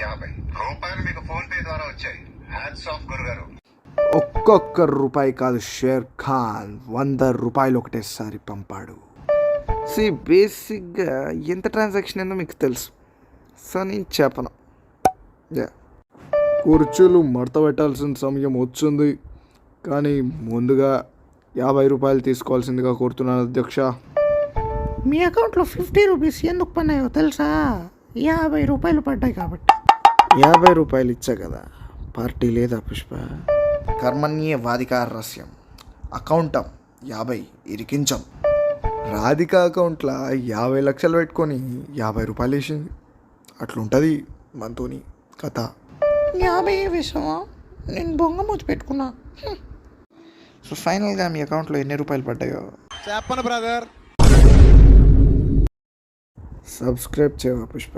50 మీకు phone pay ద్వారా వచ్చాయి. హ్యాండ్స్ ఆఫ్ గురుగారు. ఒక్కొక్క రూపాయి కాదు, షేర్ ఖాన్ 100 రూపాయలు ఒకటేసారి పంపాడు. బేసిక్గా ఎంత ట్రాన్సాక్షన్ ఏందో మీకు తెలుసు, సో నేను చెప్పను. కుర్చీలు మడత పెట్టాల్సిన సమయం వచ్చింది, కానీ ముందుగా 50 రూపాయలు తీసుకోవాల్సిందిగా కోరుతున్నాను అధ్యక్ష. మీ అకౌంట్లో 50 రూపీస్ ఎందుకు పన్నాయో తెలుసా? 50 రూపాయలు పడ్డాయి కాబట్టి. 50 రూపాయలు ఇచ్చా కదా, పార్టీ లేదా పుష్ప? కర్మణ్యే వాదికారస్యం అకౌంటం 50 ఇరికించం. రాధిక అకౌంట్లో 50 లక్షలు పెట్టుకొని 50 రూపాయలు వేసింది. అట్లుంటుంది మనతోని కథ. 50 వేసావా? నేను బొంగమూతి పెట్టుకున్నా. సో ఫైనల్గా మీ అకౌంట్లో ఎన్ని రూపాయలు పడ్డాయో చెప్పను బ్రదర్. సబ్స్క్రైబ్ చేయవా పుష్ప?